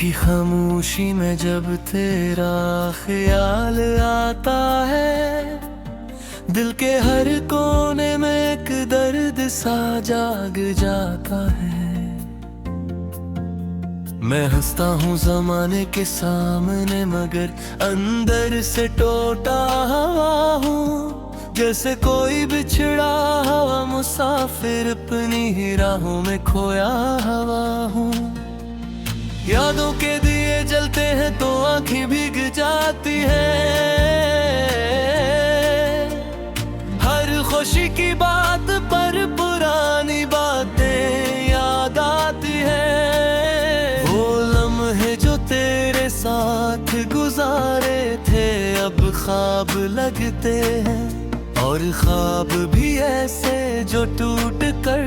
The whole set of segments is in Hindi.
मीठी खामोशी में जब तेरा ख्याल आता है, दिल के हर कोने में एक दर्द सा जाग जाता है। मैं हंसता हूँ जमाने के सामने, मगर अंदर से टूटा हुआ हूँ। जैसे कोई बिछड़ा हुआ मुसाफिर अपनी ही राहों में खोया हुआ हूँ। यादों के दिए जलते हैं तो आंखें भीग जाती हैं। हर खुशी की बात पर पुरानी बातें याद आती हैं। वो लम्हे जो तेरे साथ गुजारे थे अब ख्वाब लगते हैं, और ख्वाब भी ऐसे जो टूट कर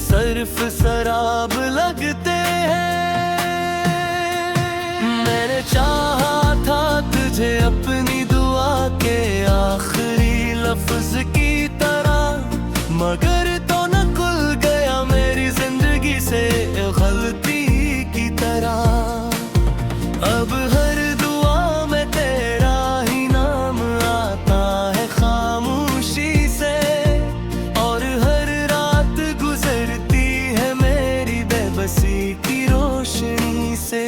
सिर्फ शराब लगते हैं। मैंने चाहा था तुझे अपनी दुआ के आखिरी लफ्ज की तरह, मगर तो न खुल गया मेरी जिंदगी से गलती की तरह। अब हर दुआ में तेरा ही नाम आता है खामोशी से, और हर रात गुजरती है मेरी बेबसी की रोशनी से।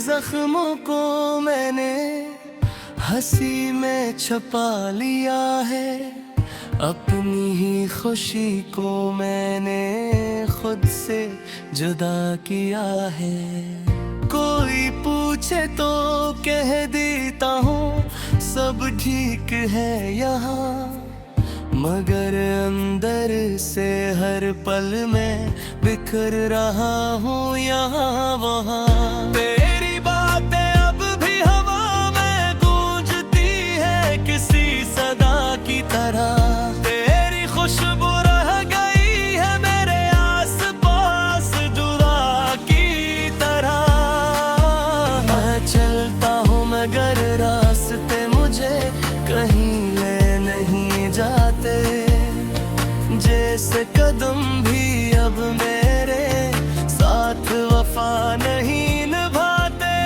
जख्मों को मैंने हंसी में छुपा लिया है, अपनी ही खुशी को मैंने खुद से जुदा किया है। कोई पूछे तो कह देता हूँ सब ठीक है यहाँ, मगर अंदर से हर पल में बिखर रहा हूँ यहाँ वहाँ। तेरी बातें अब भी हवा में गूंजती है किसी सदा की तरह। तेरी खुशबू रह गई है मेरे आस पास दुआ की तरह। मैं चलता हूँ मगर रास्ते मुझे कहीं ले नहीं जाते, जैसे कदम भी अब मेरे साथ वफा नहीं निभाते।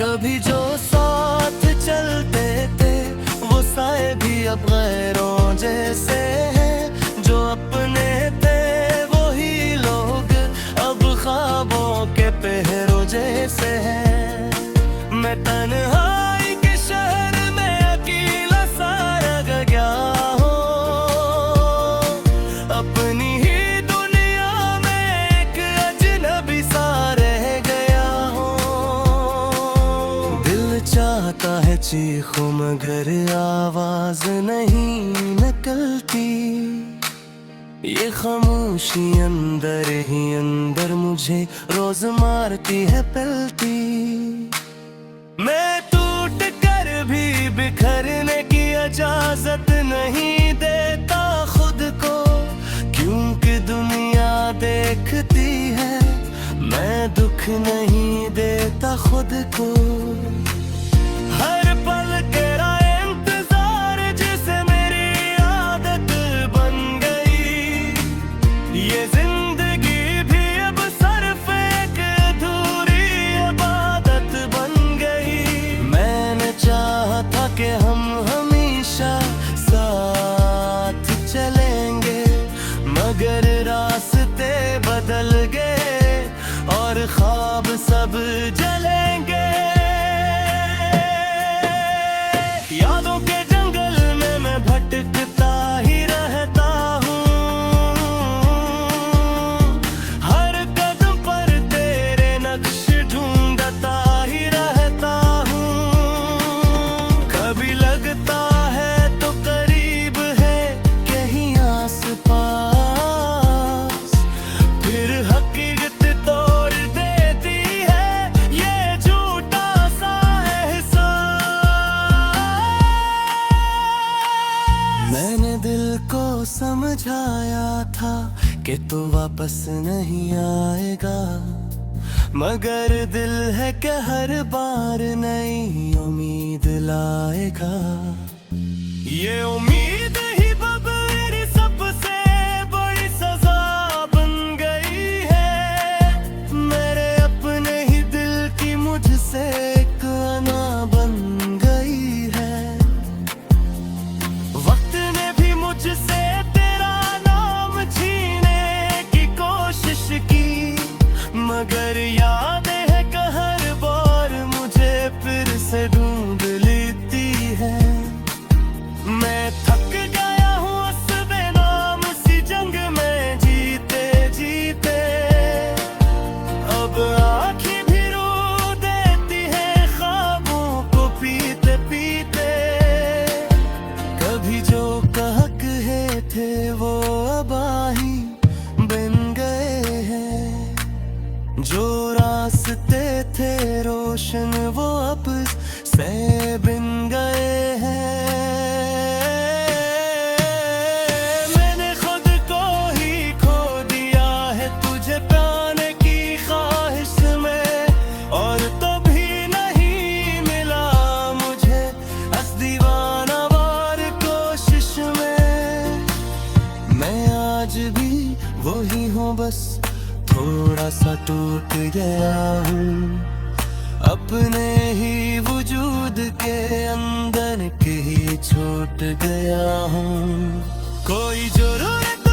कभी जो साथ चलते थे वो साए भी अब गैरों जैसे हैं, जो अपने थे वही लोग अब ख्वाबों के पहरों जैसे हैं। मैं तन्हाई के शहर में अकेला सा रह गया हूँ, अपनी ही दुनिया में एक अजनबी सा रह गया हूँ। दिल चाहता है चीखूं मगर आवाज नहीं निकलती। ये खामोशी अंदर ही अंदर मुझे रोज मारती है पिलती। मैं टूट कर भी बिखरने की इजाजत नहीं देता खुद को, क्योंकि दुनिया देखती है मैं दुख नहीं देता खुद को। हर पल तेरा इंतजार जिसे मेरी आदत बन गई, ये जिंदगी भी अब सिर्फ एक अधूरी इबादत बन गई। मैंने चाहा था कि हम हमेशा साथ चलेंगे, मगर रास्ते बदल गए और ख्वाब सब जलेंगे। ये तो वापस नहीं आएगा, मगर दिल है कि हर बार नई उम्मीद लाएगा। ये उम्मीद ही अब मेरी सबसे बड़ी सजा बन गई है। मेरे अपने ही दिल की मुझसे एक अना बन गई है। वक्त ने भी मुझसे तेरा नाम छीने की कोशिश की, मगर यादें है कि हर बार मुझे फिर से ढूंढ लेती है। मैं थक गया हूँ उस बेनाम सी जंग में जीते जीते, अब आँखें भी रो देती है ख्वाबों को पीते पीते। कभी जो कहक है थे वो अब ही बन गए हैं, जो रास्ते थे रोशन वो अब से बिन गए हैं। मैंने खुद को ही खो दिया है तुझे पाने की ख्वाहिश में, और तो भी नहीं मिला मुझे हंस दीवाना वार कोशिश में। मैं आज भी वही हूँ, बस थोड़ा सा टूट गया हूँ, अपने ही वजूद के अंदर के ही छूट गया हूँ। कोई जरूरत